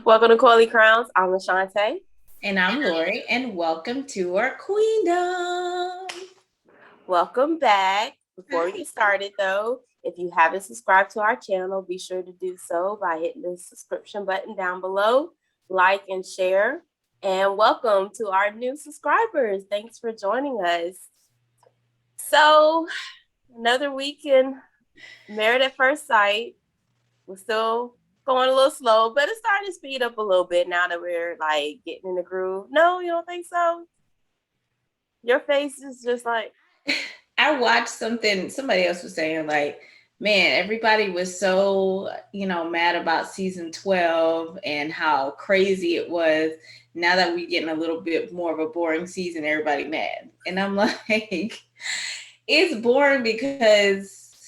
Welcome to Coily Crowns. I'm Ashante. And I'm Lori, and welcome to our queendom. Welcome back. Before we Hi. get started, though, if you haven't subscribed to our channel, be sure to do so by hitting the subscription button down below, like and share. And welcome to our new subscribers. Thanks for joining us. So, another week in Married at First Sight. We're still going a little slow, but it's starting to speed up a little bit now that we're like getting in the groove. No, you don't think so? Your face is just like, I watched something somebody else was saying, like, man, everybody was so, mad about season 12 and how crazy it was. Now that we're getting a little bit more of a boring season, everybody mad. And I'm like, it's boring because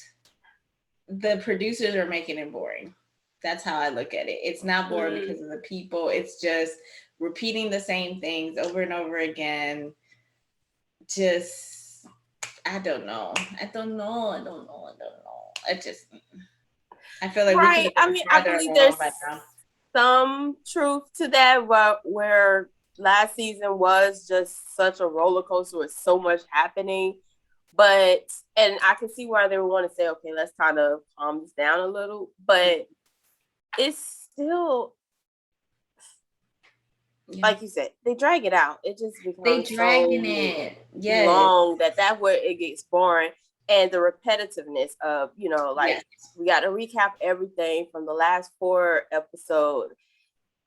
the producers are making it boring. That's how I look at it. It's not boring because of the people. It's just repeating the same things over and over again. Just, I don't know. I just, I feel like we could right. have I been mean, I farther believe there's along by now. some truth to that, where last season was just such a roller coaster with so much happening. But, and I can see why they would want to say, okay, let's kind of calm this down a little. But it's still, like you said, they drag it out. It just They becomes dragging so it. Yes. long that's where it gets boring. And the repetitiveness of, like Yes. we got to recap everything from the last 4 episodes.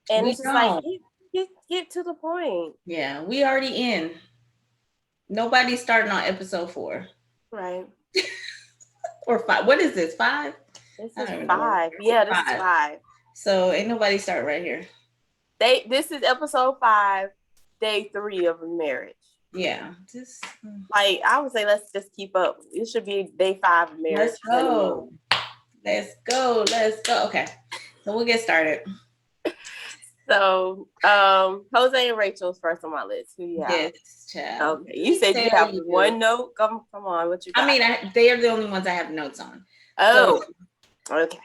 And We it's just like, don't. get to the point. Yeah. We already in. Nobody's starting on episode 4 Right. or 5. What is this? 5? This I is don't even know. 5. Yeah, this is 5. 5. So ain't nobody start right here. This is episode 5, day 3 of a marriage. Yeah. Just Like, I would say let's just keep up. It should be day 5 of marriage. let's go. Let's go. Let's go. Okay. So we'll get started. So, Jose and Rachel's first on my list. Who you have? Yes, child. Okay, you said you have one note. Come on, what you got? I mean, they are the only ones I have notes on. Oh, so, okay.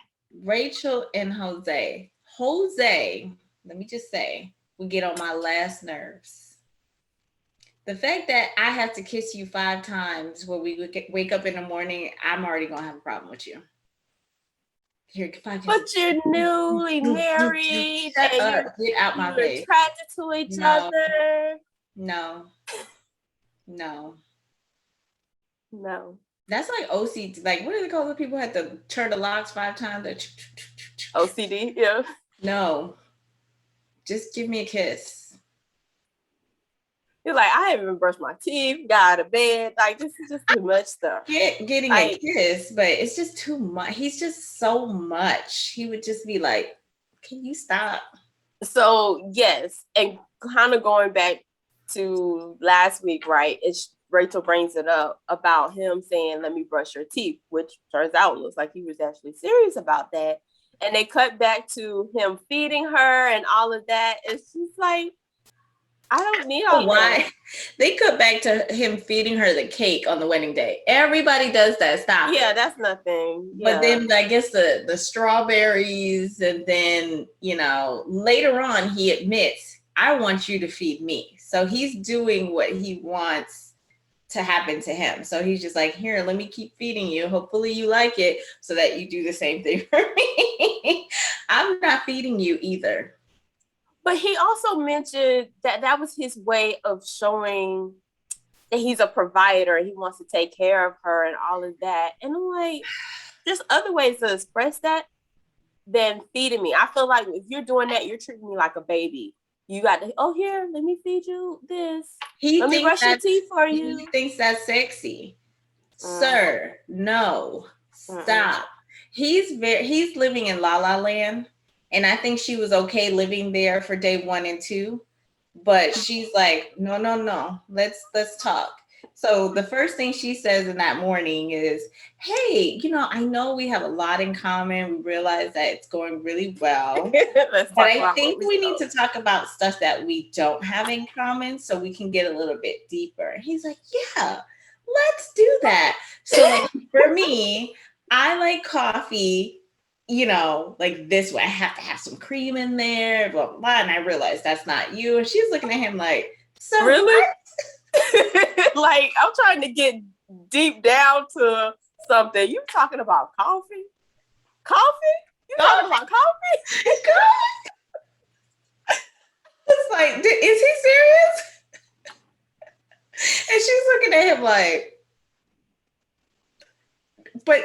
Rachel and Jose. Jose, let me just say, we get on my last nerves. The fact that I have to kiss you 5 times when we wake up in the morning, I'm already gonna have a problem with you. Here, 5 But you're newly married. Shut up. Get out my face. You're attracted to each other. No. That's like OCD. Like, what do they call the people who have to turn the locks 5 times? OCD, yeah. No. Just give me a kiss. You're like, I haven't even brushed my teeth, got out of bed. Like, this is just too much stuff. Getting a kiss, but it's just too much. He's just so much. He would just be like, can you stop? So, yes. And kind of going back to last week, right? Rachel brings it up about him saying, let me brush your teeth, which turns out looks like he was actually serious about that. And they cut back to him feeding her and all of that. It's just like, I don't need all why that. They cut back to him feeding her the cake on the wedding day. Everybody does that. Stop. Yeah, that's nothing. But then I guess the strawberries, and then later on he admits, I want you to feed me. So he's doing what he wants to happen to him. So he's just like, here, let me keep feeding you. Hopefully you like it so that you do the same thing for me. I'm not feeding you either. But he also mentioned that was his way of showing that he's a provider. He wants to take care of her and all of that. And I'm like, there's other ways to express that than feeding me. I feel like if you're doing that, you're treating me like a baby. You got to, here, let me feed you this. Let me brush your teeth for you. He thinks that's sexy. Sir, no. Stop. He's living in La La Land. And I think she was okay living there for day 1 and 2. But she's like, no. Let's talk. So the first thing she says in that morning is, hey, I know we have a lot in common. We realize that it's going really well. But I think we need to talk about stuff that we don't have in common so we can get a little bit deeper. And he's like, yeah, let's do that. So for me, I like coffee like this way, I have to have some cream in there, blah, blah, blah. And I realized that's not you. And she's looking at him like, so Really? what? Like, I'm trying to get deep down to something. You talking about coffee? Coffee? You talking about coffee? It's like, is he serious? And she's looking at him like, but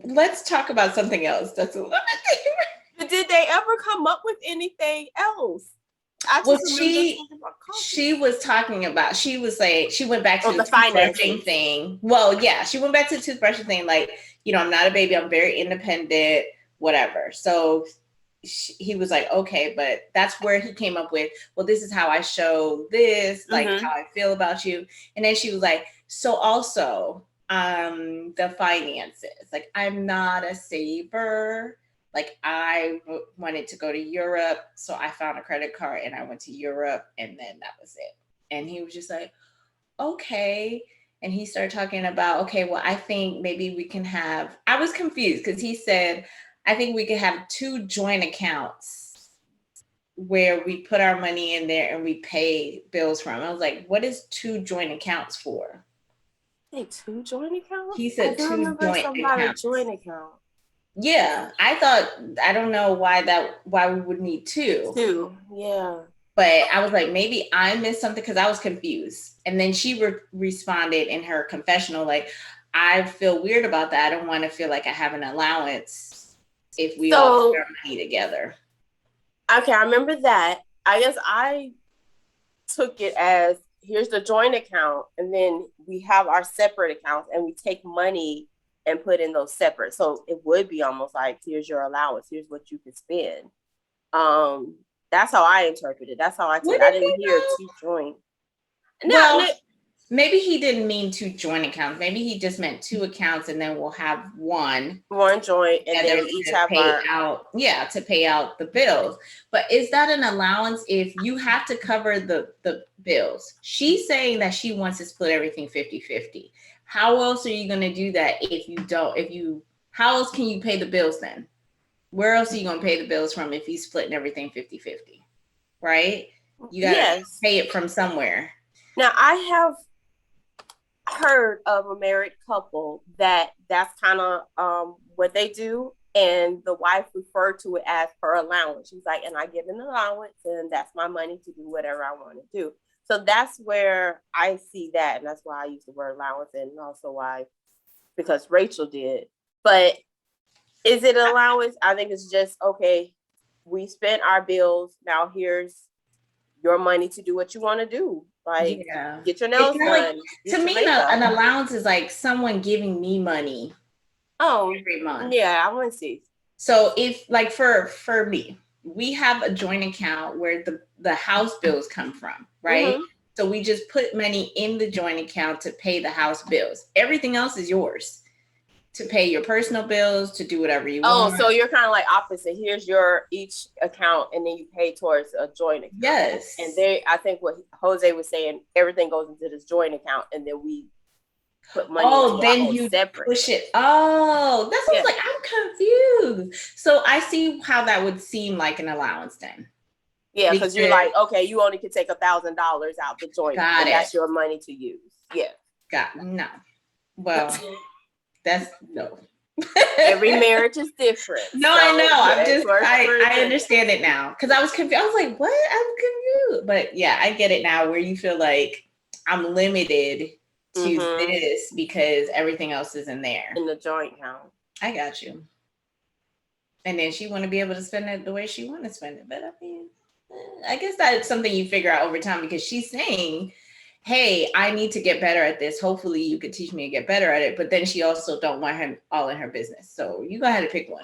let's talk about something else. That's a little bit different. Did they ever come up with anything else? Well, she was talking about, she was like, she went back to the toothbrushing thing. Well, yeah, she went back to the toothbrushing thing. Like, I'm not a baby. I'm very independent, whatever. So he was like, okay, but that's where he came up with, well, this is how I show this, like how I feel about you. And then she was like, so also the finances, like I'm not a saver. Like I wanted to go to Europe, so I found a credit card and I went to Europe, and then that was it. And he was just like, okay. And he started talking about, okay, well, I think maybe we can have, I was confused because he said, I think we could have 2 joint accounts where we put our money in there and we pay bills from. I was like, what is 2 joint accounts for? Hey, 2 joint accounts? He said 2 joint accounts. Joint account. Yeah, I don't know why we would need 2. 2, yeah. But I was like, maybe I missed something because I was confused. And then she responded in her confessional, like, I feel weird about that. I don't want to feel like I have an allowance if we all put our money together. Okay, I remember that. I guess I took it as, here's the joint account, and then we have our separate accounts, and we take money and put in those separate. So it would be almost like, here's your allowance, here's what you can spend. That's how I interpreted. That's how I took it. I didn't hear 2 joint. Well, maybe he didn't mean 2 joint accounts. Maybe he just meant 2 accounts, and then we'll have one joint, and then we each have to pay out the bills. But is that an allowance if you have to cover the bills? She's saying that she wants to split everything 50-50. How else are you going to do that if you don't? How else can you pay the bills then? Where else are you going to pay the bills from if he's splitting everything 50-50? Right? You got to pay it from somewhere. Now, I have heard of a married couple that's kind of what they do, and the wife referred to it as her allowance. She's like, and I get an allowance, and that's my money to do whatever I want to do. So that's where I see that, and that's why I use the word allowance, and also why, because Rachel did. But is it allowance? I think it's just, okay, we spent our bills. Now here's your money to do what you want to do. Like, get your nails done. Like, to me, an allowance is like someone giving me money every month. Yeah, I want to see. So if, like, for me, we have a joint account where the house bills come from, right? Mm-hmm. So we just put money in the joint account to pay the house bills. Everything else is yours to pay your personal bills, to do whatever you want. Oh, so you're kind of like opposite. Here's your each account, and then you pay towards a joint account. Yes. And I think what Jose was saying, everything goes into this joint account, and then we put money into then you separate. Push it. Oh, that's what I was like, I'm confused. So I see how that would seem like an allowance then. Yeah, because you're like, okay, you only can take $1,000 out the joint. Got it. That's your money to use. Yeah. No. Well, that's no. Every marriage is different. No, so, I know. I understand it now because I was confused. I was like, what? I'm confused. But yeah, I get it now where you feel like I'm limited to this because everything else is in there. In the joint account. I got you. And then she want to be able to spend it the way she want to spend it. But I mean, I guess that's something you figure out over time because she's saying, hey, I need to get better at this. Hopefully you could teach me to get better at it. But then she also don't want him all in her business. So you go ahead and pick one.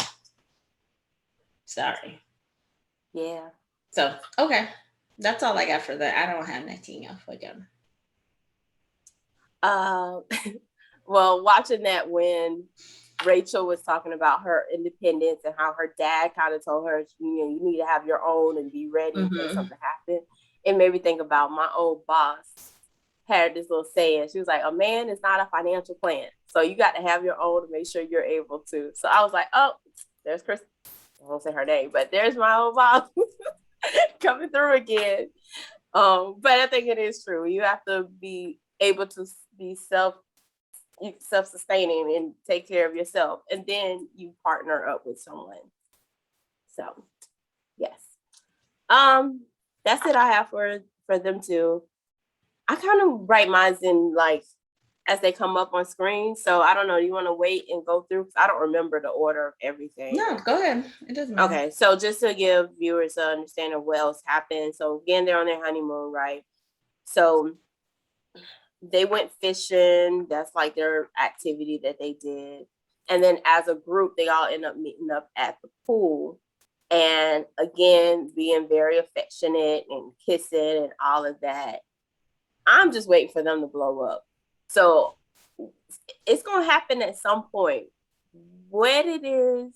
Sorry. Yeah. So, okay. That's all I got for that. I don't have nothing else for them. Well, watching that when Rachel was talking about her independence and how her dad kind of told her, you need to have your own and be ready when something happens. It made me think about my old boss had this little saying. She was like, a man is not a financial plan. So you got to have your own to make sure you're able to. So I was like, oh, there's Chris. I won't say her name, but there's my old mom coming through again. But I think it is true. You have to be able to be self-sustaining and take care of yourself, and then you partner up with someone. So, yes. That's it I have for them too. I kind of write mine in like as they come up on screen. So I don't know. You want to wait and go through? 'Cause I don't remember the order of everything. No, go ahead. It doesn't matter. Okay, so just to give viewers an understanding of what else happened. So again, they're on their honeymoon, right? So they went fishing. That's like their activity that they did. And then as a group, they all end up meeting up at the pool. And again, being very affectionate and kissing and all of that. I'm just waiting for them to blow up. So it's going to happen at some point. What it is,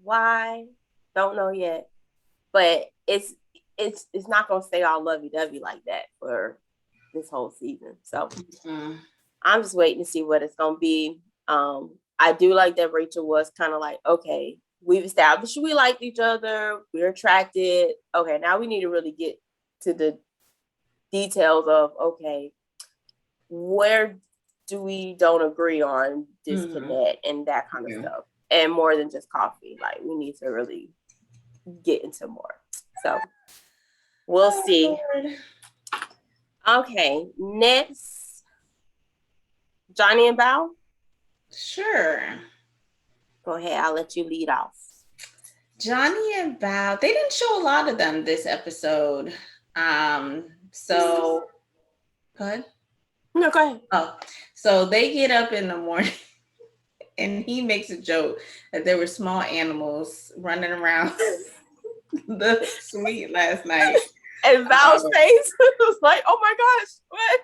why, don't know yet. But it's not going to stay all lovey-dovey like that for this whole season. So I'm just waiting to see what it's going to be. I do like that Rachel was kind of like, okay, we've established we like each other. We're attracted. Okay, now we need to really get to the details of, okay, where do we don't agree on disconnect and that kind of stuff. And more than just coffee. Like, we need to really get into more. So we'll see. Lord. Okay, next, Johnny and Bao. Sure. Go ahead. I'll let you lead off. Johnny and Bao, they didn't show a lot of them this episode. So go ahead. No, go ahead. Oh, so they get up in the morning and he makes a joke that there were small animals running around the suite last night. And Val's face was like, oh my gosh, what?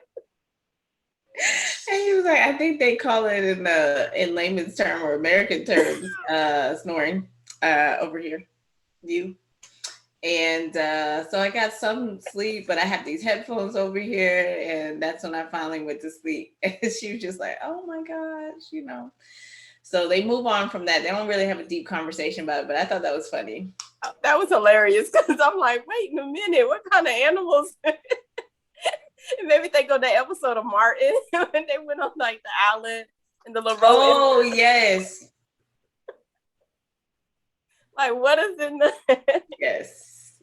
And he was like, I think they call it in layman's term or American terms, snoring over here. You. And so I got some sleep, but I have these headphones over here, and that's when I finally went to sleep. And she was just like, oh my gosh, you know. So they move on from that. They don't really have a deep conversation about it, but I thought that was funny. That was hilarious because I'm like, wait a minute, what kind of animals? It made me think of that episode of Martin when they went on like the island and the little road. Oh, yes. Like, what is in the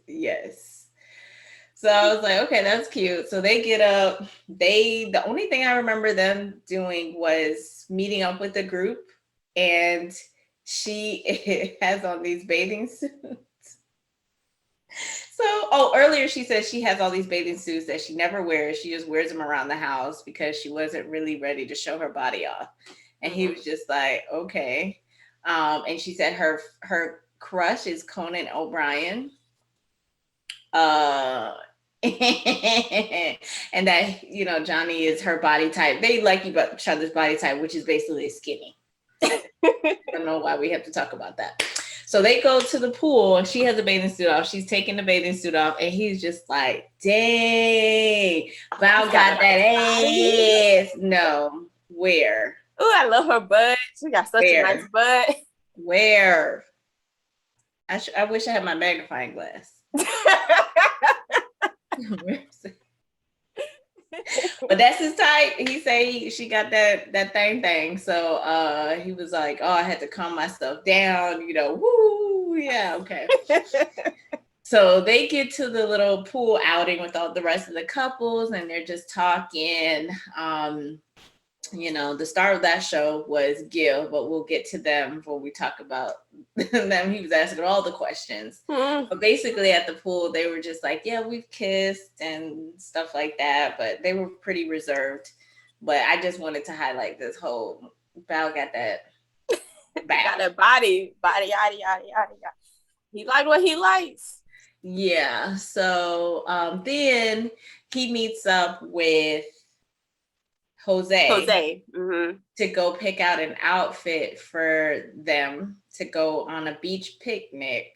Yes. So I was like, okay, that's cute. So they get up. The only thing I remember them doing was meeting up with the group, and she has on these bathing suits. So, earlier she said she has all these bathing suits that she never wears. She just wears them around the house because she wasn't really ready to show her body off. And he was just like, okay. And she said her crush is Conan O'Brien. And that, you know, Johnny is her body type. They like each other's body type, which is basically skinny. I don't know why we have to talk about that. So they go to the pool and she has a bathing suit off. She's taking the bathing suit off and he's just like, dang, Bao got that ass. No, where? Oh, I love her butt. She got such a nice butt. Where? I wish I had my magnifying glass. But that's his type. He say she got that thing. So he was like, oh, I had to calm myself down, you know. Woo, yeah, okay. So they get to the little pool outing with all the rest of the couples, and they're just talking. You know, the star of that show was Gil, but we'll get to them when we talk about them. He was asking all the questions. But basically at the pool, they were just like, yeah, we've kissed and stuff like that, but they were pretty reserved. But I just wanted to highlight this whole Bao got that got that body, yada, yada. He liked what he likes. Yeah. So then he meets up with Jose to go pick out an outfit for them to go on a beach picnic,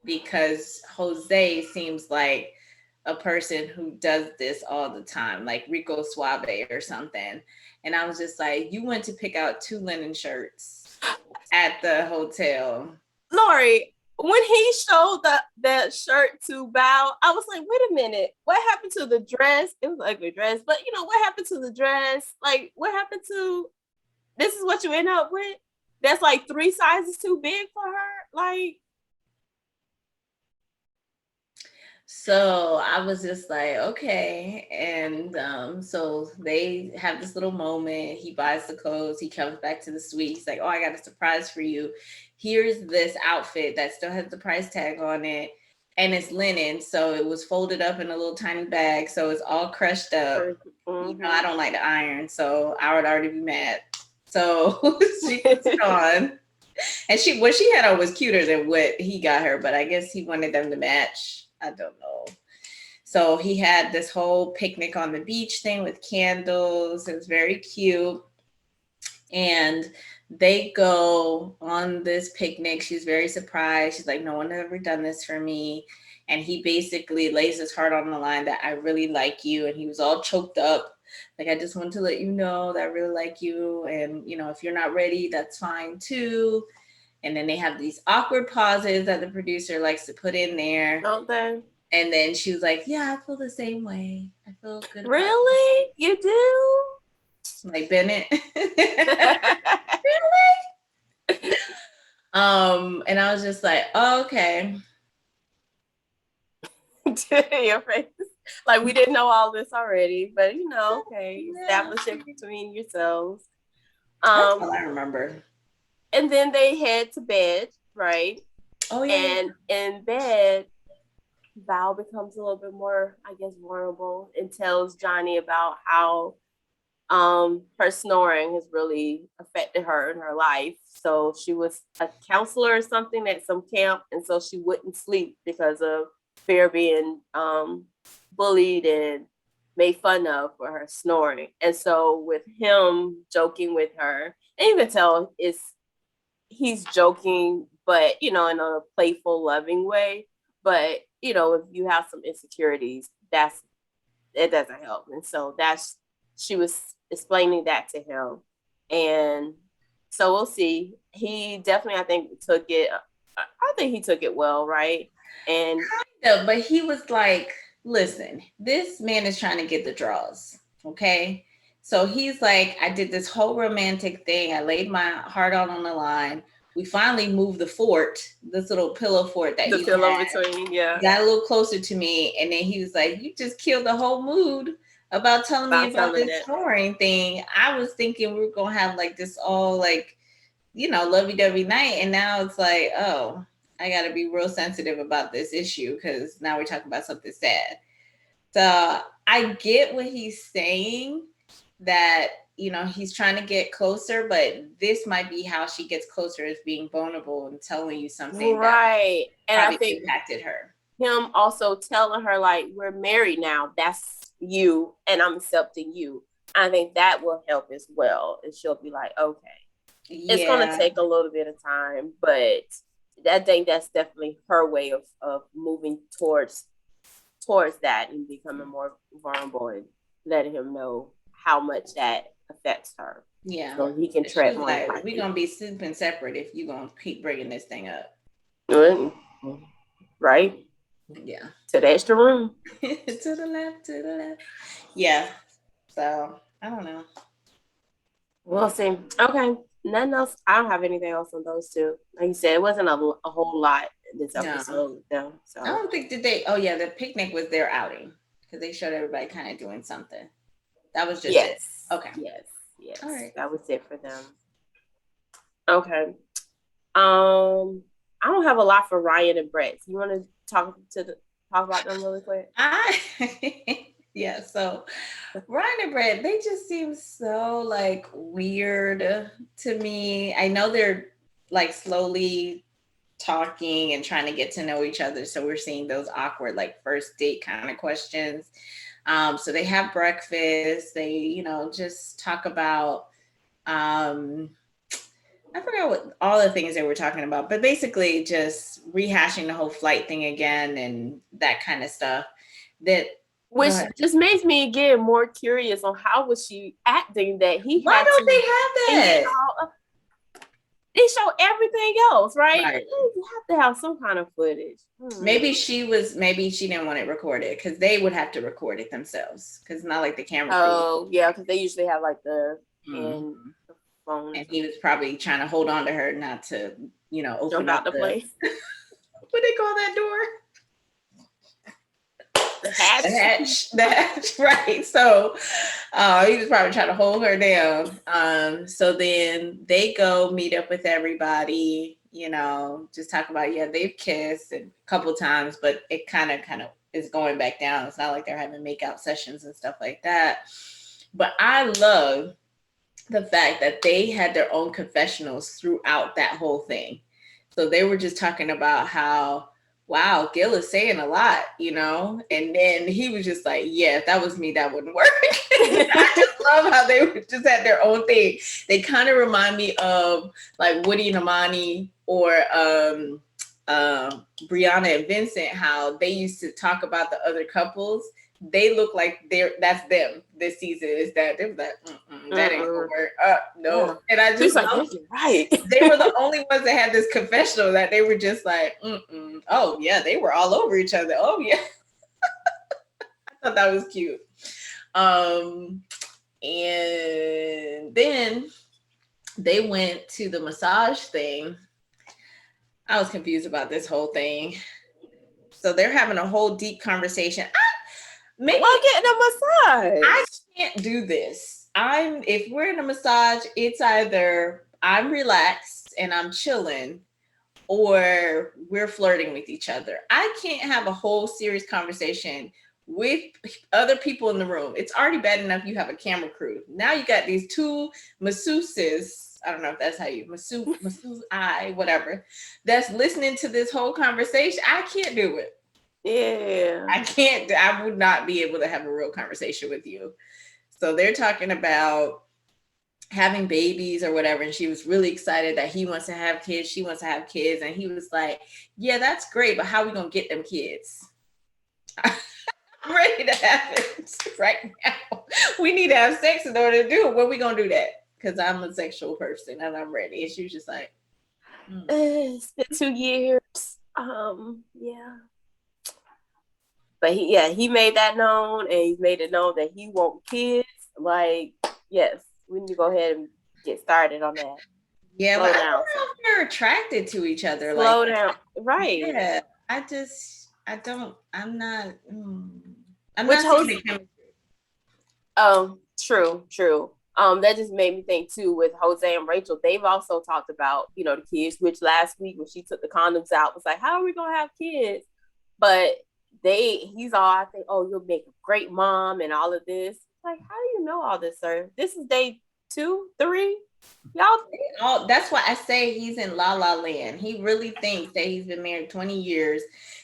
because Jose seems like a person who does this all the time, like Rico Suave or something. And I was just like, you went to pick out 2 linen shirts at the hotel. Lori, when he showed that shirt to Bao, I was like, wait a minute, what happened to the dress? It was like a dress, but what happened to the dress? Like, what happened to this is what you end up with? That's like 3 sizes too big for her. Like, so I was just like, okay. And so they have this little moment. He buys the clothes. He comes back to the suite. He's like, oh, I got a surprise for you. Here's this outfit that still has the price tag on it. And it's linen. So it was folded up in a little tiny bag. So it's all crushed up. I don't like to iron. So I would already be mad. So she puts it on. And what she had on was cuter than what he got her, but I guess he wanted them to match. I don't know. So he had this whole picnic on the beach thing with candles. It was very cute. And they go on this picnic. She's very surprised. She's like, no one has ever done this for me. And he basically lays his heart on the line that I really like you. And he was all choked up. Like, I just want to let you know that I really like you. And, if you're not ready, that's fine too. And then they have these awkward pauses that the producer likes to put in there. Don't they? And then she was like, yeah, I feel the same way. I feel good. Really? You do? Like Bennett. Really? And I was just like, oh, okay. Your face. Like, we didn't know all this already, but okay, establish it between yourselves. That's all I remember. And then they head to bed, right? Oh yeah. And in bed, Val becomes a little bit more, I guess, vulnerable and tells Johnny about how her snoring has really affected her in her life. So she was a counselor or something at some camp, and so she wouldn't sleep because of fear being bullied and made fun of for her snoring. And so with him joking with her, and you can tell he's joking, but in a playful, loving way. But if you have some insecurities, it doesn't help. And so she was explaining that to him. And so we'll see. He definitely, I think, took it well, right? And kind of, but he was like, listen, this man is trying to get the draws. Okay. So he's like, I did this whole romantic thing. I laid my heart out on the line. We finally moved the fort, this little pillow fort that he had. Between, yeah. Got a little closer to me. And then he was like, you just killed the whole mood about telling me about this snoring thing. I was thinking we were going to have like this all like, lovey-dovey night. And now it's like, oh, I got to be real sensitive about this issue because now we're talking about something sad. So I get what he's saying, that, he's trying to get closer, but this might be how she gets closer, is being vulnerable and telling you something. Right. And I think impacted her. Him also telling her, like, we're married now. That's you, and I'm accepting you. I think that will help as well. And she'll be like, okay. Yeah. It's going to take a little bit of time, but I think that's definitely her way of moving towards that and becoming more vulnerable and letting him know how much that affects her. Yeah. So he can tread more. Like, we're going to be sleeping separate if you're going to keep bringing this thing up. Right? Yeah. To the extra room. To the left. Yeah. So, I don't know. We'll see. Okay. Nothing else. I don't have anything else on those two. Like you said, it wasn't a whole lot in this episode with them. So I don't think the picnic was their outing because they showed everybody kind of doing something. That was just it. Okay. Yes. All right. That was it for them. Okay. I don't have a lot for Ryan and Brett. You want to talk about them really quick? Yeah, so Ryan and Brett, they just seem so like weird to me. I know they're like slowly talking and trying to get to know each other. So we're seeing those awkward like first date kind of questions. So they have breakfast. They, just talk about, I forgot what all the things they were talking about, but basically just rehashing the whole flight thing again and that kind of stuff. Which just makes me again more curious on how was she acting that he. Why don't they have that? they show everything else, right? Right. You have to have some kind of footage. Maybe she didn't want it recorded because they would have to record it themselves because it's not like the camera crew. Oh, yeah, because they usually have like the phone. And he was probably trying to hold on to her not to, open Jump up out the place. What they call that door? The hatch. The hatch, right. So he was probably trying to hold her down. So then they go meet up with everybody, just talk about, they've kissed a couple times, but it kind of is going back down. It's not like they're having makeout sessions and stuff like that. But I love the fact that they had their own confessionals throughout that whole thing. So they were just talking about how, wow, Gil is saying a lot, and then he was just like, yeah, if that was me, that wouldn't work. I just love how they just had their own thing. They kind of remind me of like Woody and Amani or Brianna and Vincent, how they used to talk about the other couples. They look like that's them this season. Is that they were like, that ain't gonna work. No. Yeah. And I just like, right. They were the only ones that had this confessional that they were just like, oh yeah, they were all over each other. Oh yeah. I thought that was cute. And then they went to the massage thing. I was confused about this whole thing. So they're having a whole deep conversation. Maybe getting a massage. I can't do this. If we're in a massage, it's either I'm relaxed and I'm chilling, or we're flirting with each other. I can't have a whole serious conversation with other people in the room. It's already bad enough you have a camera crew. Now you got these two masseuses. I don't know if that's how you masseuse whatever. That's listening to this whole conversation. I can't do it. Yeah. I would not be able to have a real conversation with you. So they're talking about having babies or whatever. And she was really excited that he wants to have kids. She wants to have kids. And he was like, yeah, that's great. But how are we going to get them kids? I'm ready to have it right now. We need to have sex in order to do it. When are we going to do that? Because I'm a sexual person and I'm ready. And she was just like, It's been 2 years. Yeah. But he made that known, and he made it known that he wants kids. Like, yes, we need to go ahead and get started on that. Yeah, but I don't know if they're attracted to each other. Slow down. Right. Yeah. I'm not seeing the chemistry. True. That just made me think too with Jose and Rachel. They've also talked about, the kids, which last week when she took the condoms out was like, how are we gonna have kids? But he's all, I think, oh, you'll make a great mom and all of this. Like, how do you know all this, sir? This is day 2, 3. Y'all, that's why I say he's in La La Land. He really thinks that he's been married 20 years.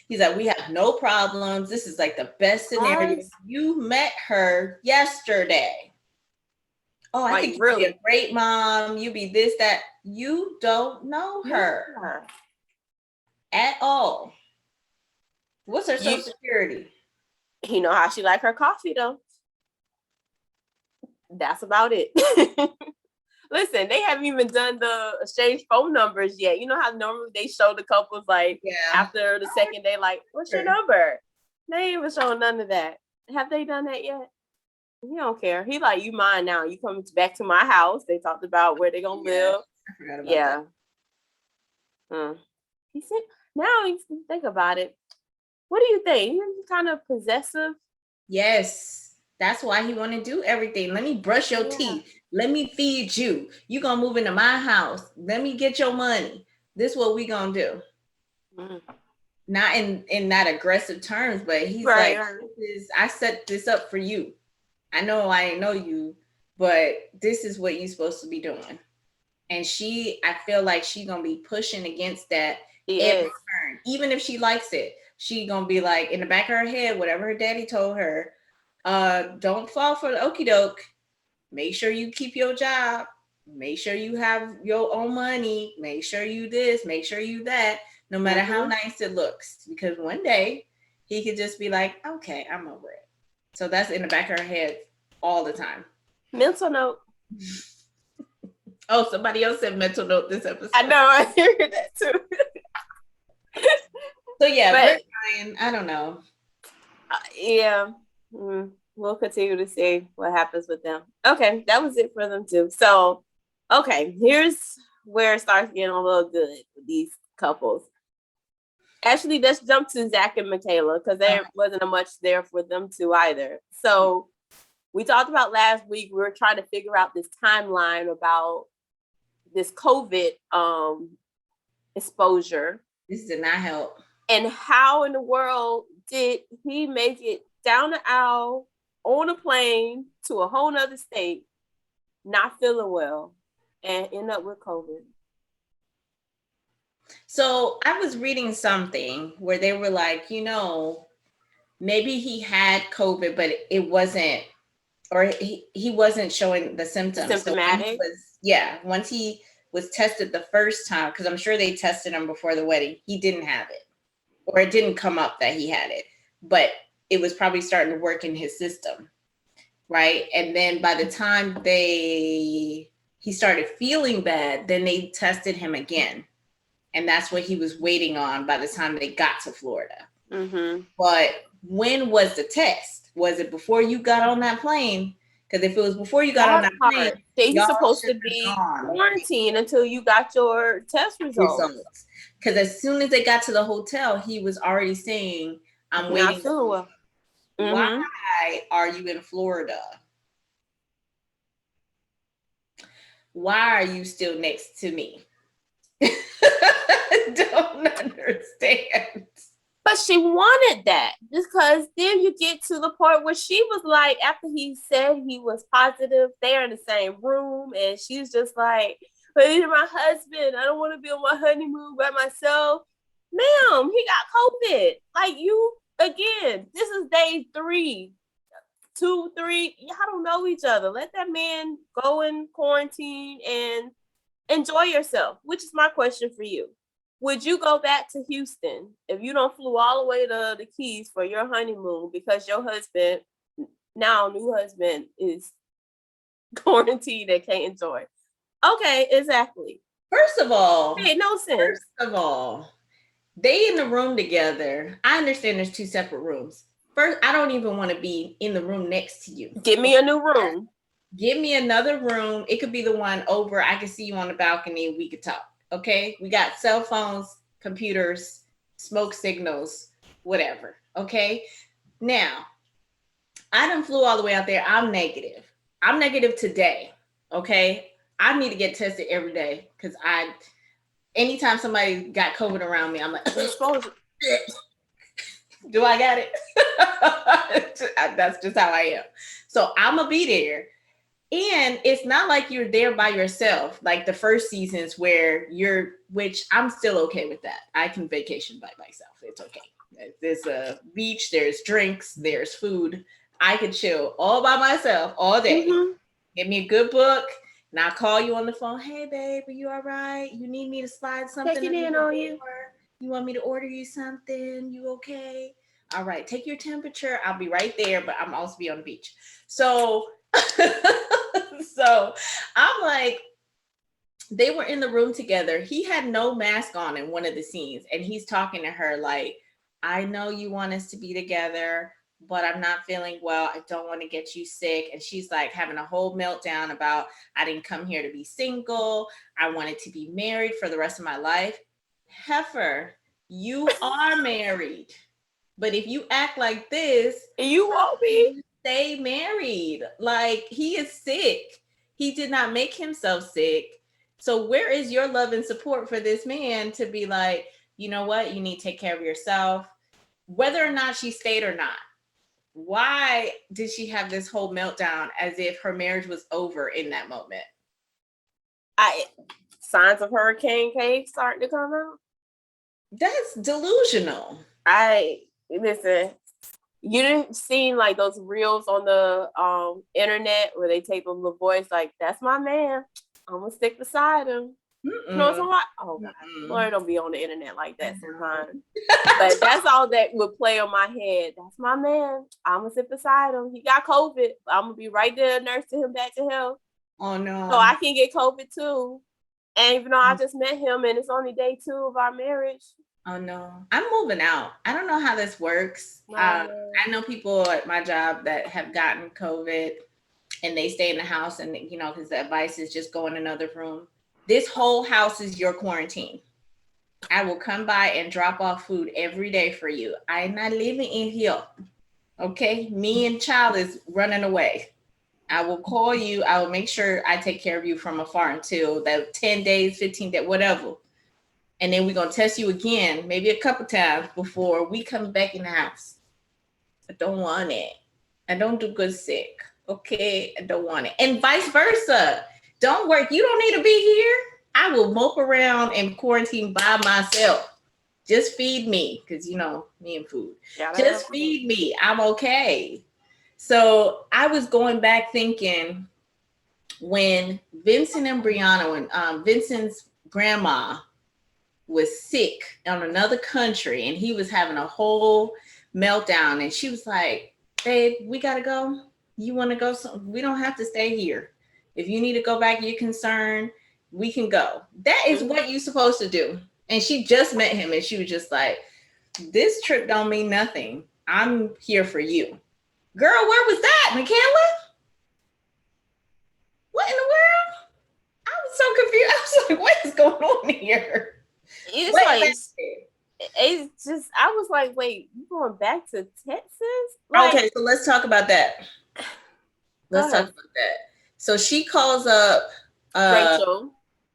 He's like, we have no problems. This is like the best scenario. Right. You met her yesterday. Oh, I think you'd be a great mom. You be this, that. You don't know her at all. What's her social security? You know how she like her coffee, though. That's about it. Listen, they haven't even done the exchange phone numbers yet. You know how normally they show the couples like after the second day, like, what's your number? They ain't even showing none of that. Have they done that yet? He don't care. He like, you mine now. You come back to my house. They talked about where they gonna live. I forgot about that. He said, now you think about it. What do you think? He's kind of possessive. Yes. That's why he want to do everything. Let me brush your teeth. Let me feed you. You gonna move into my house. Let me get your money. This is what we gonna do. Not in not aggressive terms, but he's like, I set this up for you. I know I ain't know you, but this is what you're supposed to be doing. And I feel like she's gonna be pushing against that every turn. Even if she likes it, she gonna be like, in the back of her head, whatever her daddy told her, don't fall for the okie doke. Make sure you keep your job. Make sure you have your own money. Make sure you this, make sure you that, no matter how nice it looks. Because one day he could just be like, okay, I'm over it. So that's in the back of her head all the time. Mental note. Oh, somebody else said mental note this episode. I know, I heard that too. So yeah, But Britt Ryan, I don't know. yeah, we'll continue to see what happens with them. Okay, that was it for them too. So, okay, here's where it starts getting a little good with these couples. Actually, let's jump to Zack and Michaela because there wasn't much there for them two either. So we talked about last week, we were trying to figure out this timeline about this COVID exposure. This did not help. And how in the world did he make it down the aisle on a plane to a whole nother state, not feeling well, and end up with COVID? So I was reading something where they were like, maybe he had COVID, but it wasn't, or he wasn't showing the symptoms. Symptomatic? So once he was tested the first time, because I'm sure they tested him before the wedding, he didn't have it. Or it didn't come up that he had it, but it was probably starting to work in his system, right? And then by the time he started feeling bad, then they tested him again. And that's what he was waiting on by the time they got to Florida. Mm-hmm. But when was the test? Was it before you got on that plane? Because if it was before you got on that plane, you're supposed to be quarantined until you got your test results. Because as soon as they got to the hotel, he was already saying, I'm waiting. Well. Why are you in Florida? Why are you still next to me? Don't understand. But she wanted that because then you get to the part where she was like, after he said he was positive, they're in the same room, and she's just like, but he's my husband. I don't want to be on my honeymoon by myself. Ma'am, he got COVID. Like, you, again, this is day 3, 2, 3. Y'all don't know each other. Let that man go in quarantine and enjoy yourself, which is my question for you. Would you go back to Houston if you don't flew all the way to the Keys for your honeymoon because your husband, now new husband, is quarantined and can't enjoy? Okay, exactly. First of all, it made no sense. First of all, they in the room together. I understand there's 2 separate rooms. First, I don't even want to be in the room next to you. Give me a new room. Give me another room. It could be the one over. I can see you on the balcony. We could talk. Okay, we got cell phones, computers, smoke signals, whatever. Okay, now I done flew all the way out there. I'm negative. I'm negative today. Okay, I need to get tested every day because anytime somebody got COVID around me, I'm like, do I got it? That's just how I am. So I'm gonna be there. And it's not like you're there by yourself, like the first seasons which I'm still okay with that. I can vacation by myself. It's okay. There's a beach, there's drinks, there's food. I could chill all by myself all day. Mm-hmm. Give me a good book, and I'll call you on the phone. Hey, babe, are you all right? You need me to slide something? Checking in on you. You want me to order you something? You okay? All right, take your temperature. I'll be right there, but I'm also be on the beach. So I'm like, they were in the room together. He had no mask on in one of the scenes, and he's talking to her like, I know you want us to be together, but I'm not feeling well. I don't want to get you sick. And she's like having a whole meltdown about, I didn't come here to be single. I wanted to be married for the rest of my life. Heifer, you are married. But if you act like this, you won't be. Stay married. Like, he is sick. He did not make himself sick. So where is your love and support for this man to be like, you know what? You need to take care of yourself, whether or not she stayed or not. Why did she have this whole meltdown as if her marriage was over in that moment? Signs of Hurricane K starting to come out. That's delusional. Listen, you didn't see like those reels on the internet where they tape a little voice like, that's my man. I'm gonna stick beside him. You know what I'm like? Oh God, Lord, don't be on the internet like that sometimes. But that's all that would play on my head. That's my man. I'm gonna sit beside him. He got COVID. I'm gonna be right there, nursing him back to health. Oh no. So I can get COVID too. And even though I just met him and it's only day 2 of our marriage. Oh no. I'm moving out. I don't know how this works. I know people at my job that have gotten COVID and they stay in the house, and because the advice is just go in another room. This whole house is your quarantine. I will come by and drop off food every day for you. I'm not living in here. Okay? Me and child is running away. I will call you. I will make sure I take care of you from afar until that 10 days, 15 days, whatever. And then we're going to test you again, maybe a couple times before we come back in the house. I don't want it. I don't do good sick. Okay? I don't want it. And vice versa. Don't work. You don't need to be here. I will mope around and quarantine by myself. Just feed me, because me and food. Just feed me. I'm okay. So I was going back thinking when Vincent and Brianna, when Vincent's grandma was sick on another country and he was having a whole meltdown, and she was like, babe, we gotta go. You want to go? So we don't have to stay here. If you need to go back, you're concerned, we can go. That is what you're supposed to do. And she just met him and she was just like, this trip don't mean nothing. I'm here for you. Girl, where was that, Michaela? What in the world? I was so confused. I was like, what is going on here? It's just, I was like, wait, you going back to Texas? Okay, so let's talk about that. Let's talk about that. So she calls up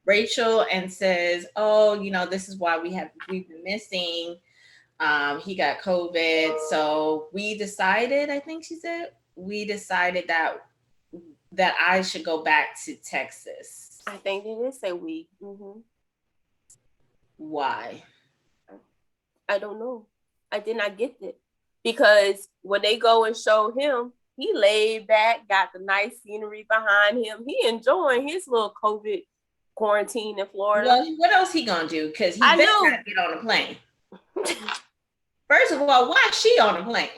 Rachel and says, oh, this is why we've been missing. He got COVID. So we decided, I think she said, that I should go back to Texas. I think they did say we. Mm-hmm. Why? I don't know. I did not get it. Because when they go and show him, he laid back, got the nice scenery behind him. He enjoying his little COVID quarantine in Florida. Well, what else he gonna do? Because he better not get on a plane. First of all, why is she on a plane?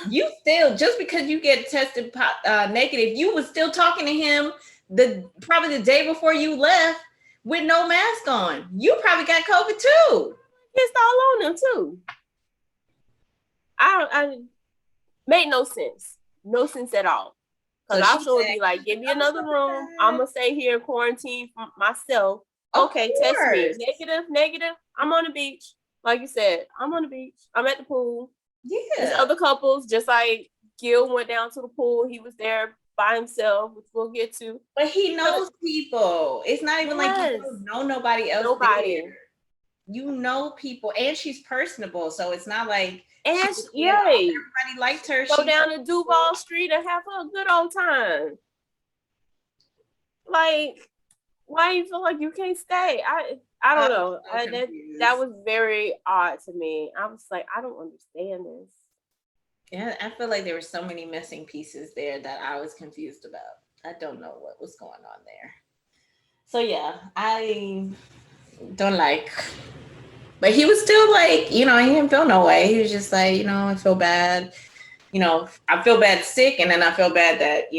You still, just because you get tested negative, you was still talking to him probably the day before you left with no mask on. You probably got COVID too. It's all on them too. I made no sense. No sense at all. Because I sure would be like, give me another room. I'm going to stay here in quarantine for myself. Okay, test me. Negative. I'm on the beach. Like you said, I'm on the beach. I'm at the pool. Yeah. There's other couples, just like Gil went down to the pool. He was there by himself, which we'll get to. But he knows people. It's not even like you don't know nobody else there. You know people, and she's personable, so it's not like everybody liked her. Go down to Duval Street and have a good old time. Like, why you feel like you can't stay? I don't know. That was very odd to me. I was like, I don't understand this. Yeah, I feel like there were so many missing pieces there that I was confused about. I don't know what was going on there. So yeah, I don't like. But he was still like, he didn't feel no way. He was just like, I feel bad. I feel bad sick, and then I feel bad that,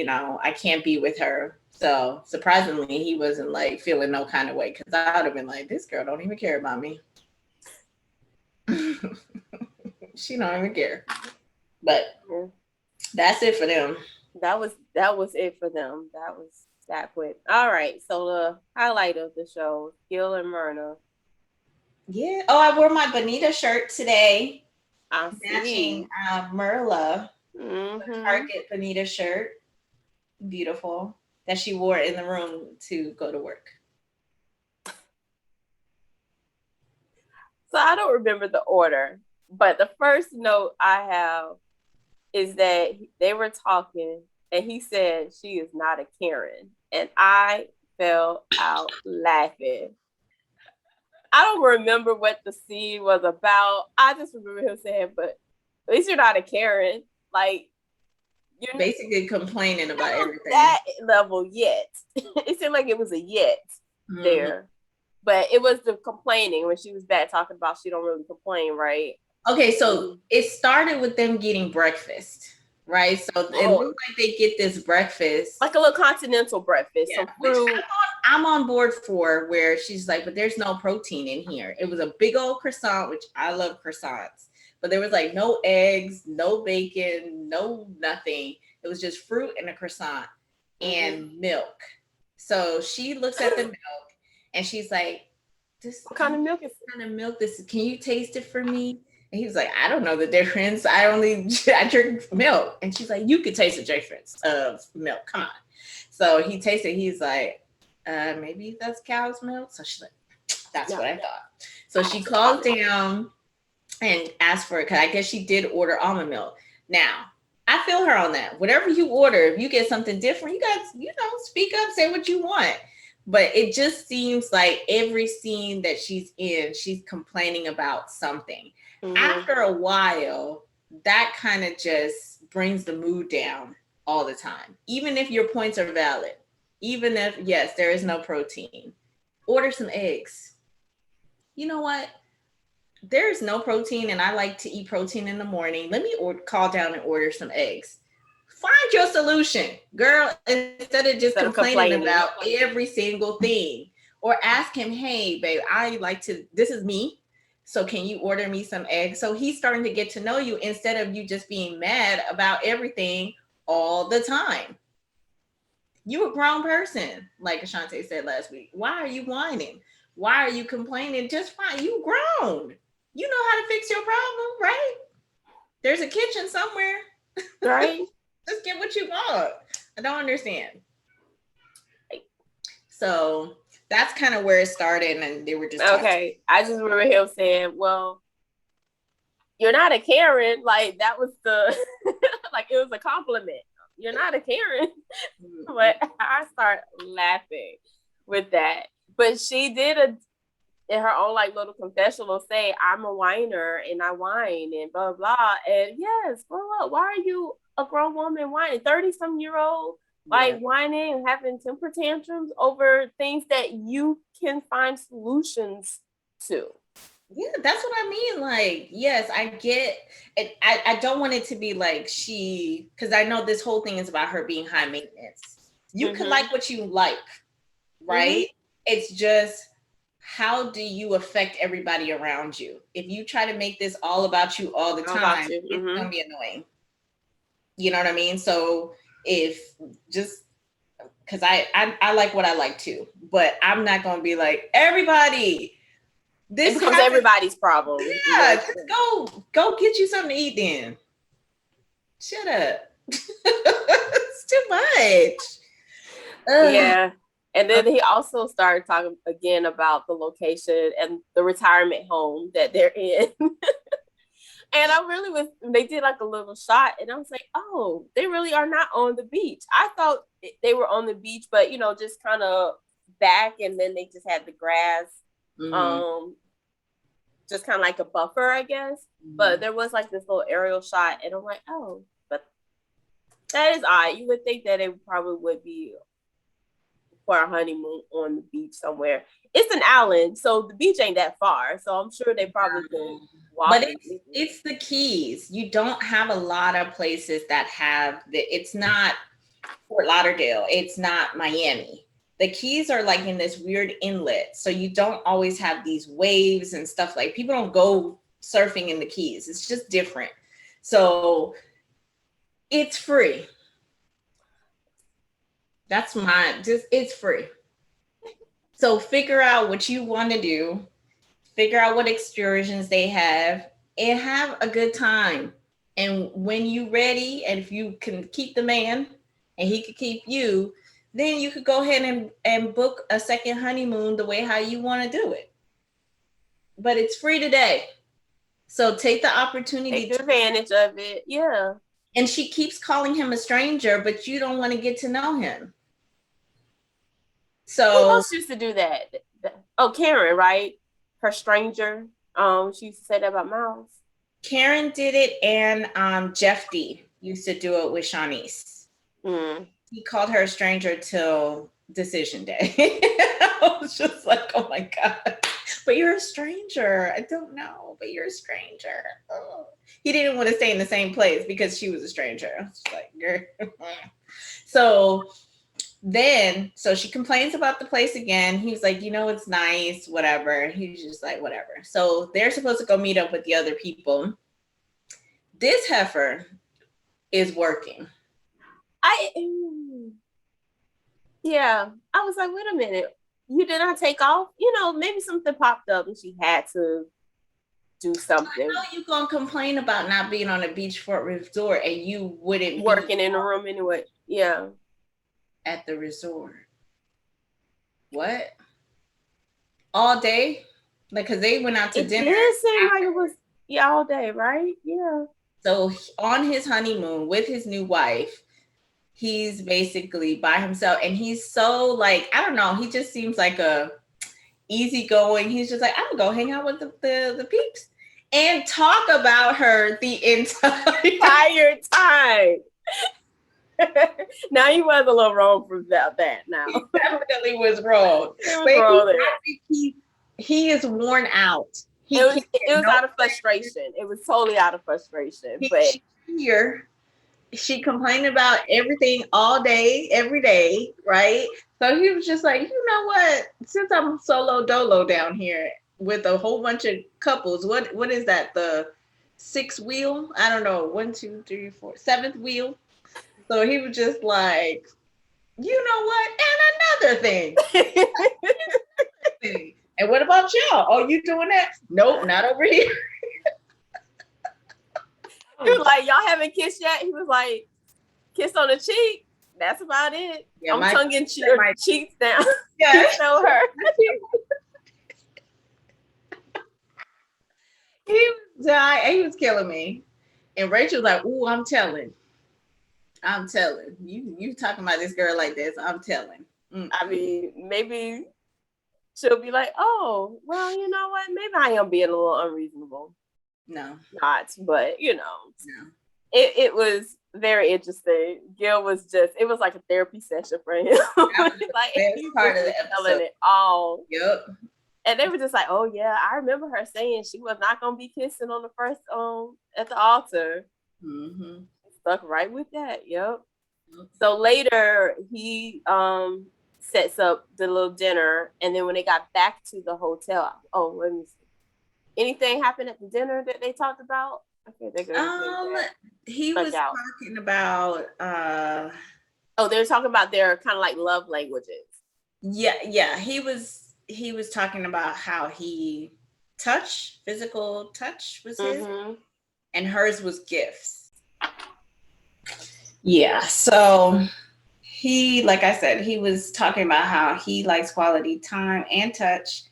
I can't be with her. So surprisingly, he wasn't like feeling no kind of way, because I would have been like, this girl don't even care about me. She don't even care. But that's it for them. That was it for them. That was that quick. All right. So the highlight of the show, Gil and Myrla. Yeah. Oh, I wore my Bonita shirt today. I'm matching Myrla. Target Bonita shirt. Beautiful. That she wore in the room to go to work. So I don't remember the order, but the first note I have is that they were talking and he said she is not a Karen. And I fell out laughing. I don't remember what the scene was about. I just remember him saying, but at least you're not a Karen. Like, you're basically complaining about everything. That level yet. It seemed like it was a yet there. But it was the complaining when she was back talking about she don't really complain, right? Okay, so it started with them getting breakfast. right? So it looks like they get this breakfast. Like a little continental breakfast, some fruit. I'm on board for, where she's like, but there's no protein in here. It was a big old croissant, which I love croissants, but there was like no eggs, no bacon, no nothing. It was just fruit and a croissant and milk. So she looks at the milk and she's like, what kind of milk is this? Kind of milk this? Can you taste it for me? And he was like, I don't know the difference. I drink milk. And she's like, you could taste the difference of milk. Come on. So he tasted. He's like, maybe that's cow's milk. So she's like, that's what I thought. So she calls down and asks for it, because I guess she did order almond milk. Now, I feel her on that. Whatever you order, if you get something different, you guys, speak up, say what you want. But it just seems like every scene that she's in, she's complaining about something. After a while, that kind of just brings the mood down all the time. Even if your points are valid, even if, yes, there is no protein, order some eggs. You know what? There's no protein and I like to eat protein in the morning. Let me call down and order some eggs. Find your solution, girl, instead of just complaining about every single thing. Or ask him, hey, babe, this is me. So can you order me some eggs? So he's starting to get to know you instead of you just being mad about everything all the time. You're a grown person, like Ashante said last week. Why are you whining? Why are you complaining? Just fine. You grown. You know how to fix your problem, right? There's a kitchen somewhere. Right. Just get what you want. I don't understand. So that's kind of where it started, and they were just okay. I just remember him saying, well, you're not a Karen. Like, that was the like, it was a compliment. You're not a Karen. But I start laughing with that. But she did in her own like little confessional say, I'm a whiner and I whine and blah blah. And yes, grow up. Why are you a grown woman whining? 30-some-year-old like whining and having temper tantrums over things that you can find solutions to. Yeah, that's what I mean. Like, yes, I get it. I don't want it to be like because I know this whole thing is about her being high maintenance. You can like what you like, right? It's just, how do you affect everybody around you? If you try to make this all about you all the time, it's gonna be annoying. You know what I mean? So because I like what I like too, but I'm not gonna be like, everybody, this becomes everybody's problem. Yeah, just go get you something to eat then. Shut up. It's too much. Yeah. And then he also started talking again about the location and the retirement home that they're in. And they did like a little shot and I was like, oh, they really are not on the beach. I thought they were on the beach, but just kind of back, and then they just had the grass, just kind of like a buffer, I guess. But there was like this little aerial shot and I'm like, oh, but that is odd. You would think that it probably would be for a honeymoon on the beach somewhere. It's an island, so the beach ain't that far. So I'm sure they probably could walk. But it's the Keys. You don't have a lot of places that have it's not Fort Lauderdale. It's not Miami. The Keys are like in this weird inlet. So you don't always have these waves and stuff. Like, people don't go surfing in the Keys. It's just different. So it's free. It's free. So figure out what you want to do, figure out what excursions they have, and have a good time. And when you're ready, and if you can keep the man and he could keep you, then you could go ahead and book a second honeymoon the way how you want to do it. But it's free today. So take the opportunity. Take advantage of it. Yeah. And she keeps calling him a stranger, but you don't want to get to know him. So who else used to do that? Oh, Karen, right? Her stranger. She used to say that about MAFS. Karen did it, and Jeff D used to do it with Shanice. He called her a stranger till decision day. I was just like, oh my God. But you're a stranger. I don't know, but you're a stranger. Oh. He didn't want to stay in the same place because she was a stranger. I was like, girl. So she complains about the place again. He's like, it's nice, whatever. He's just like, whatever. So they're supposed to go meet up with the other people. This heifer is working. Yeah, I was like, wait a minute. You did not take off? Maybe something popped up and she had to do something. I know you're going to complain about not being on a beachfront resort and you wouldn't working in the room anyway. Yeah. At the resort. What? All day? Like, because they went out to dinner. It did seem like it was all day, right? Yeah. So on his honeymoon with his new wife, he's basically by himself, and he's so like, I don't know, he just seems like a easygoing. He's just like, I'm gonna go hang out with the peeps and talk about her the entire time. Now he was a little wrong for that now. He definitely was wrong. I think he is worn out. It was out of frustration. It was totally out of frustration. But here, she complained about everything all day, every day, right? So he was just like, you know what? Since I'm solo dolo down here with a whole bunch of couples, what is that? The 6th wheel? I don't know. 1, 2, 3, 4, 7th wheel. So he was just like, you know what? And another thing. And what about y'all? Oh, you doing that? Nope, not over here. He was like, y'all haven't kissed yet? He was like, kiss on the cheek. That's about it. Yeah, I'm tonguing your cheeks down. Yeah. Show her. He was dying. He was killing me. And Rachel was like, ooh, I'm telling. You talking about this girl like this. I'm telling. I mean, maybe she'll be like, oh, well, you know what? Maybe I am being a little unreasonable. No. Not, but, no. It was very interesting. Gil was it was like a therapy session for him. Like, he part of the episode. It all. Yep. And they were just like, oh, yeah, I remember her saying she was not going to be kissing on the first, at the altar. Mm-hmm. Stuck right with that. Yep. So later he sets up the little dinner, and then when they got back to the hotel, let me see. Anything happened at the dinner that they talked about? He was talking about they were talking about their kind of like love languages. Yeah. He was talking about how physical touch was his, and hers was gifts. Yeah, so he, like I said, he was talking about how he likes quality time and touch,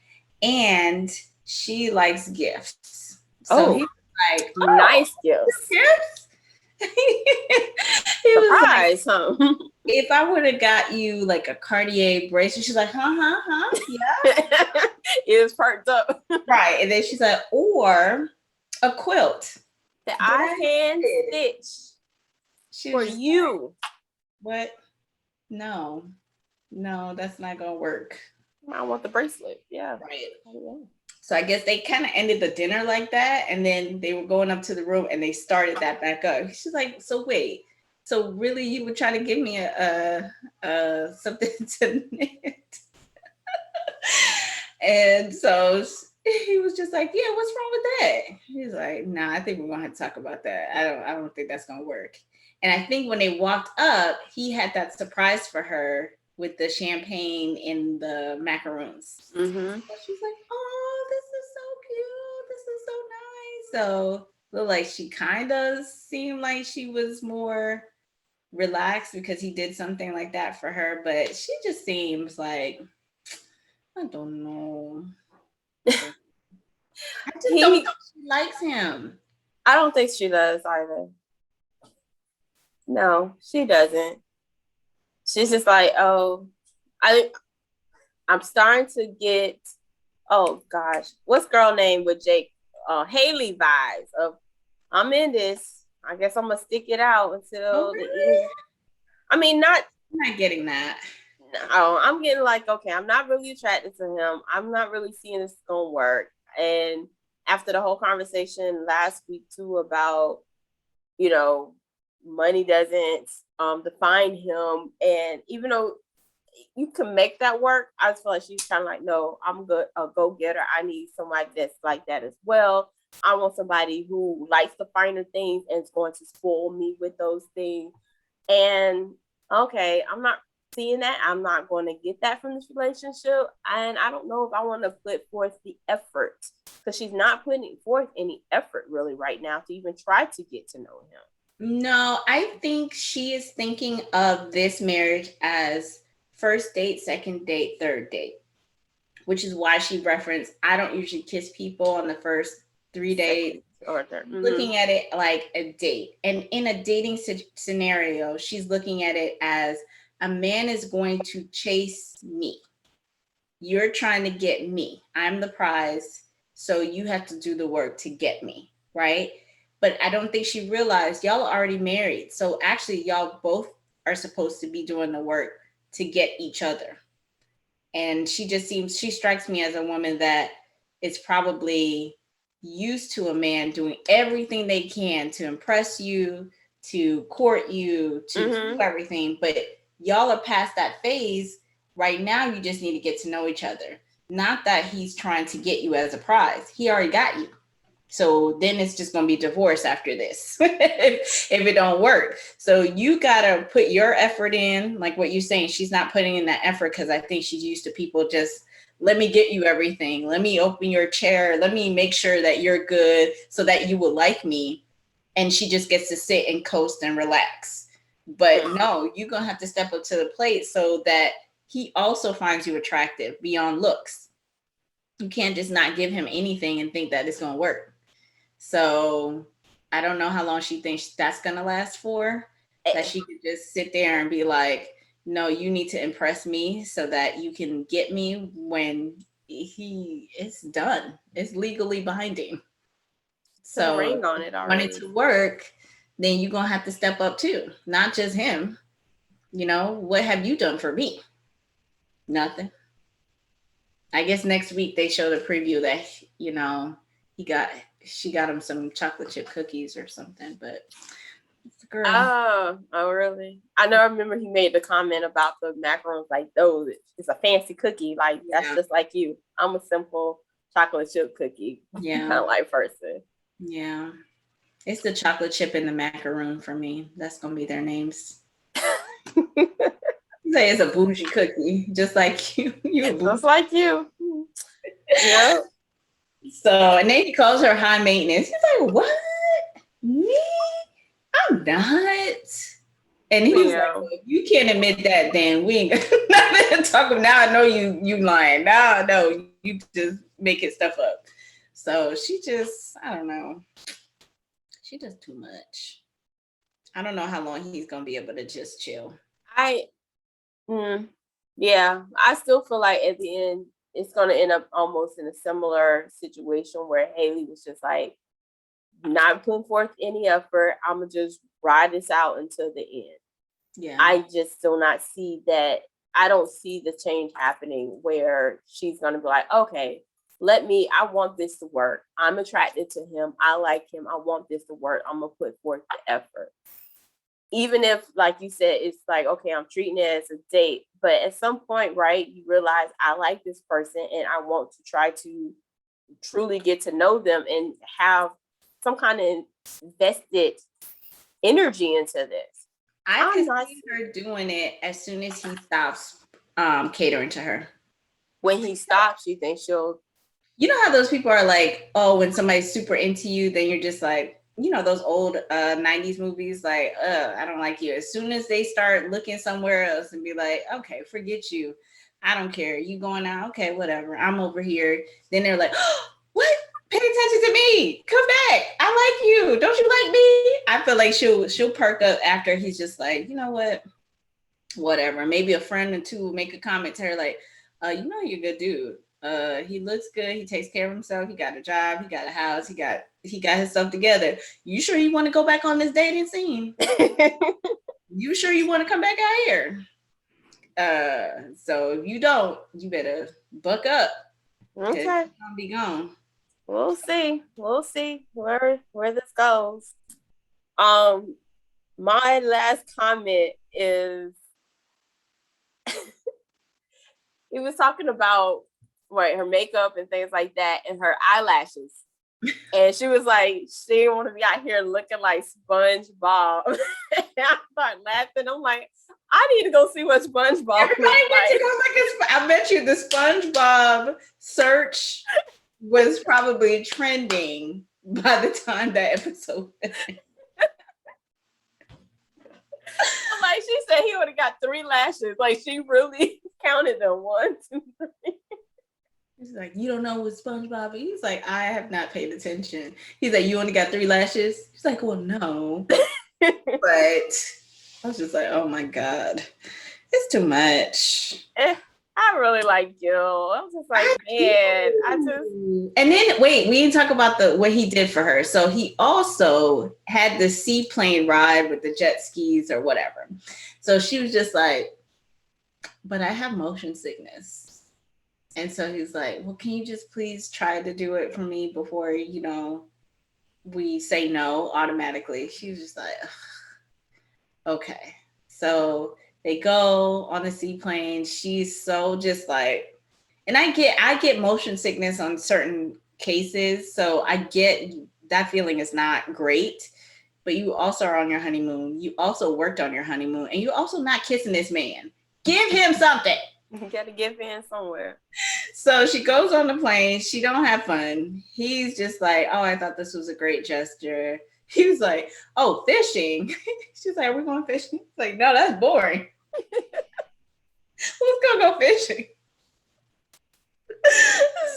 and she likes gifts. So he was like, nice gifts. He was surprised, huh? If I would have got you like a Cartier bracelet, she's like, yeah. It was perked up. Right. And then she's like, or a quilt. That I hand stitch for you. What? No, that's not gonna work. I want the bracelet. Yeah. Right. So I guess they kind of ended the dinner like that, and then they were going up to the room and they started that back up. She's like, so wait, so really you would try to give me a something to knit? And so he was just like, yeah, what's wrong with that? He's like, nah, I think we're gonna have to talk about that. I don't think that's gonna work. And I think when they walked up, he had that surprise for her with the champagne and the macaroons. Mm-hmm. So she's like, oh, this is so cute. This is so nice. So looked like she kind of seemed like she was more relaxed because he did something like that for her. But she just seems like, I don't know. I just don't think she likes him. I don't think she does either. No, she doesn't. She's just like, oh, I'm starting to get, oh gosh, what's girl name with Jake? Haley vibes of, I'm in this. I guess I'm gonna stick it out until the end. I mean, I'm not getting that. No, I'm getting like, okay, I'm not really attracted to him. I'm not really seeing this gonna work. And after the whole conversation last week too about, you know, money doesn't define him. And even though you can make that work, I just feel like she's kind of like, no, I'm good, a go-getter. I need somebody that's like that as well. I want somebody who likes the finer things and is going to spoil me with those things. And okay, I'm not seeing that. I'm not going to get that from this relationship. And I don't know if I want to put forth the effort because she's not putting forth any effort really right now to even try to get to know him. No, I think she is thinking of this marriage as first date, second date, third date, which is why she referenced, I don't usually kiss people on the first 3 days. Or third. Mm-hmm. Looking at it like a date. And in a dating scenario, she's looking at it as a man is going to chase me. You're trying to get me. I'm the prize. So you have to do the work to get me, right? But I don't think she realized y'all are already married. So actually, y'all both are supposed to be doing the work to get each other. And she strikes me as a woman that is probably used to a man doing everything they can to impress you, to court you, to do everything. But y'all are past that phase. Right now, you just need to get to know each other. Not that he's trying to get you as a prize. He already got you. So then it's just going to be divorce after this if it don't work. So you got to put your effort in, like what you're saying. She's not putting in that effort because I think she's used to people just, let me get you everything. Let me open your chair. Let me make sure that you're good so that you will like me. And she just gets to sit and coast and relax. But no, you're going to have to step up to the plate so that he also finds you attractive beyond looks. You can't just not give him anything and think that it's going to work. So I don't know how long she thinks that's going to last for, that she could just sit there and be like, no, you need to impress me so that you can get me when it's done. It's legally binding. So ring on it already. Want it to work, then you're going to have to step up too. Not just him. You know, what have you done for me? Nothing. I guess next week they showed a preview that, you know, she got him some chocolate chip cookies or something, but girl. Oh, really? I know. I remember he made the comment about the macarons, like, "Oh, it's a fancy cookie. Like that's just like you. I'm a simple chocolate chip cookie, kind of like person." Yeah, it's the chocolate chip and the macaroon for me. That's gonna be their names. Say it's a bougie cookie, just like you. Just like you. Yeah. So, and then he calls her high maintenance. He's like, "What? Me? I'm not." And he was like, well, if you can't admit that, then we ain't got nothing to talk about. Now I know you lying. Now I know you just making stuff up. So she just, I don't know. She does too much. I don't know how long he's gonna be able to just chill. Yeah, I still feel like at the end it's gonna end up almost in a similar situation where Haley was just like, not putting forth any effort. I'm gonna just ride this out until the end. Yeah, I just do not see that. I don't see the change happening where she's gonna be like, okay, I want this to work. I'm attracted to him. I like him. I want this to work. I'm gonna put forth the effort. Even if, like you said, it's like, okay, I'm treating it as a date, but at some point, right, you realize I like this person and I want to try to truly get to know them and have some kind of invested energy into this. I can see her doing it as soon as he stops catering to her. When he stops, you think she'll... You know how those people are like, oh, when somebody's super into you, then you're just like, you know, those old 90s movies, like, I don't like you. As soon as they start looking somewhere else and be like, okay, forget you. I don't care. You going out? Okay, whatever. I'm over here. Then they're like, oh, what? Pay attention to me. Come back. I like you. Don't you like me? I feel like she'll perk up after he's just like, you know what? Whatever. Maybe a friend or two will make a comment to her like, you know, you're a good dude. He looks good. He takes care of himself. He got a job. He got a house. He got his stuff together. You sure you want to go back on this dating scene? You sure you want to come back out here? So if you don't, you better buck up. Okay. You're gonna be gone. We'll see. We'll see where this goes. My last comment is he was talking about her makeup and things like that and her eyelashes. And she was like, she didn't want to be out here looking like SpongeBob. And I started laughing. I'm like, I need to go see what SpongeBob looks like. I bet you the SpongeBob search was probably trending by the time that episode ended. Like she said, he would have got 3 lashes. Like she really counted them. 1, 2, 3. He's like, you don't know what SpongeBob is? He's like, I have not paid attention. He's like, you only got 3 lashes? He's like, well, no. But I was just like, oh my God. It's too much. I really like Gil. I was just like, man, And then wait, we didn't talk about what he did for her. So he also had the seaplane ride with the jet skis or whatever. So she was just like, but I have motion sickness. And so he's like, well, can you just please try to do it for me before, we say no automatically? She was just like, okay. So they go on the seaplane. She's so just like, and I get motion sickness on certain cases. So I get that feeling is not great, but you also are on your honeymoon. You also worked on your honeymoon and you also not kissing this man. Give him something. You gotta give in somewhere. So she goes on the plane. She don't have fun. He's just like, oh, I thought this was a great gesture. He was like, oh, fishing. She's like, are we going fishing? He's like, no, that's boring. Who's gonna go fishing?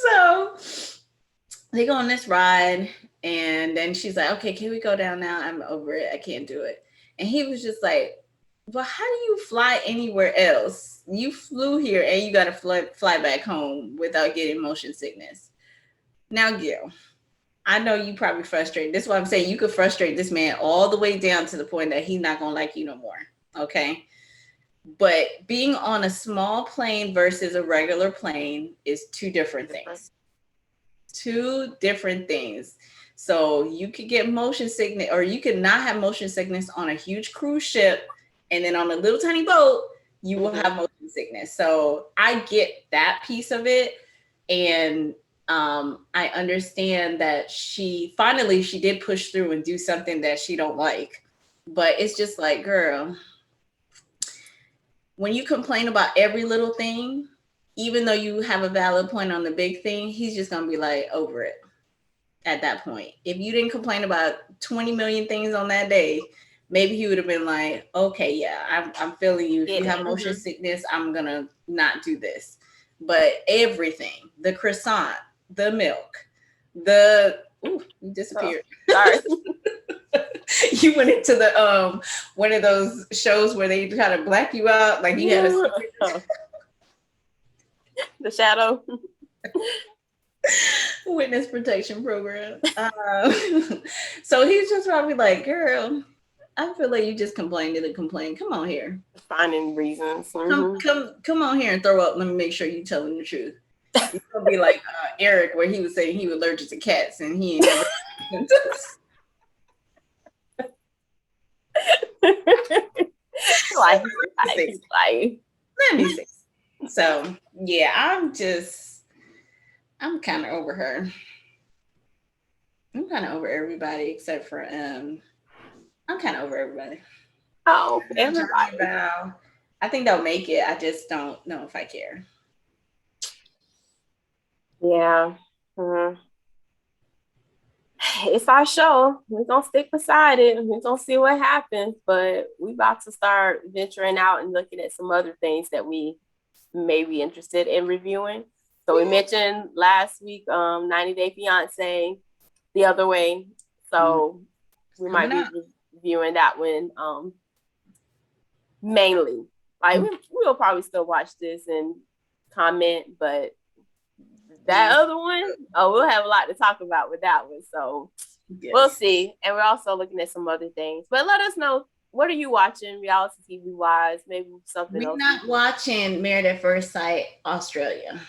So they go on this ride, and then she's like, okay, can we go down now? I'm over it. I can't do it. And he was just like, well, how do you fly anywhere else? You flew here and you got to fly back home without getting motion sickness. Now, Gil, I know you probably frustrated. This is why I'm saying you could frustrate this man all the way down to the point that he's not going to like you no more. Okay. But being on a small plane versus a regular plane is 2 different things. 2 different things. So you could get motion sickness, or you could not have motion sickness on a huge cruise ship. And then on a little tiny boat, you will have motion sickness. So I get that piece of it. And I understand that she did push through and do something that she don't like. But it's just like, girl, when you complain about every little thing, even though you have a valid point on the big thing, he's just going to be like over it at that point. If you didn't complain about 20 million things on that day, maybe he would have been like, okay, yeah, I'm feeling you. If you have motion sickness, I'm going to not do this. But everything, the croissant, the milk, you disappeared. Oh, sorry. You went into the one of those shows where they try to black you out, like you had a the shadow witness protection program. So he's just probably like, girl, I feel like you just complained and complained. Come on here. Finding reasons. Come on here and throw up. Let me make sure you're telling the truth. You're gonna be like Eric, where he was saying he was allergic to cats and he ain't never. like, let me see. So yeah, I'm kind of over her. I'm kind of over everybody except for I'm kind of over everybody. Oh, everybody. I think they'll make it. I just don't know if I care. Yeah. It's our show. We're going to stick beside it. We're going to see what happens. But we about to start venturing out and looking at some other things that we may be interested in reviewing. So we mentioned last week 90 Day Fiance, The Other Way. So we might be reviewing that one mainly. Like we'll probably still watch this and comment, but that other one, we'll have a lot to talk about with that one. So we'll see. And we're also looking at some other things. But let us know what are you watching reality TV wise? Maybe something We're else. not watching Married at First Sight Australia.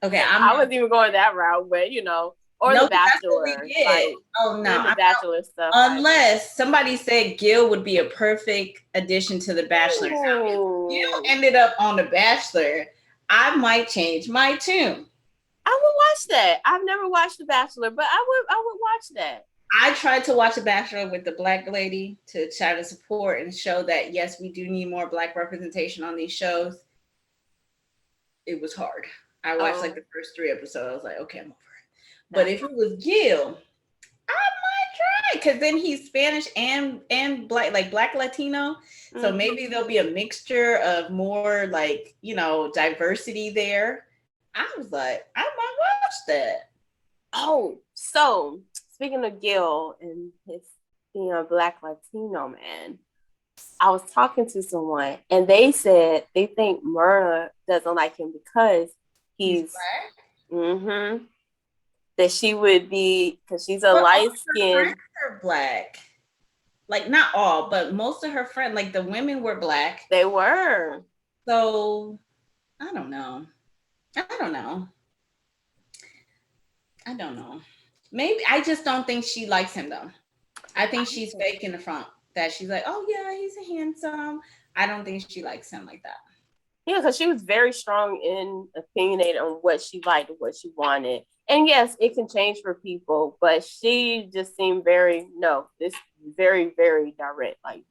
Okay, I wasn't even going that route, but you know, or no, The that's what we Bachelor. did. Like, Oh no, The Bachelor stuff. unless somebody said Gil would be a perfect addition to The Bachelor. Now, if Gil ended up on The Bachelor, I might change my tune. I would watch that. I've never watched The Bachelor, but I would watch that. I tried to watch The Bachelor with the Black lady to try to support and show that yes, we do need more Black representation on these shows. It was hard. I watched like the first 3 episodes. I was like, okay, I'm over it. But if it was Gil, I might try because then he's Spanish and Black, like Black Latino. So maybe there'll be a mixture of more like, you know, diversity there. I was like, I might watch that. Oh, so speaking of Gil and his being a Black Latino man, I was talking to someone and they said they think Myrla doesn't like him because he's Black. That she would be, because she's a light skin. Are Black. Like not all, but most of her friends, like the women were Black. They were. So I don't know. Maybe I just don't think she likes him though. I think she's fake in the front. That she's like, oh yeah, he's a handsome. I don't think she likes him like that. Yeah, because she was very strong in opinionated on what she liked and what she wanted. And yes, it can change for people, but she just seemed very very, very direct. Like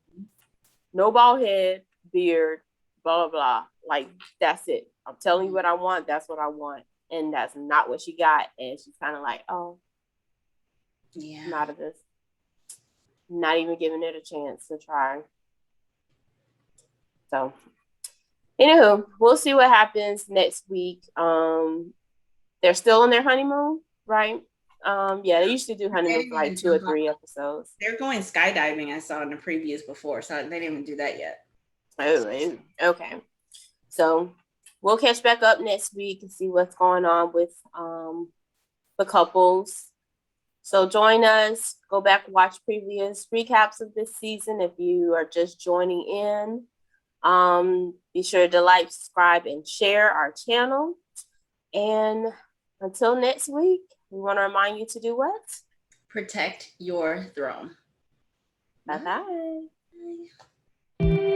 no bald head, beard, blah blah blah. Like that's it. I'm telling you what I want. That's what I want, and that's not what she got. And she's kind of like, oh, yeah, I'm out of this. Not even giving it a chance to try. So, anywho, we'll see what happens next week. They're still on their honeymoon, right? Yeah, they used to do honeymoon for like 2 or 3 episodes. They're going skydiving. I saw in the previews before, so they didn't even do that yet. Oh, okay. So we'll catch back up next week and see what's going on with the couples. So join us. Go back and watch previous recaps of this season if you are just joining in. Be sure to like, subscribe, and share our channel. And until next week, we want to remind you to do what? Protect your throne. Bye-bye. Bye.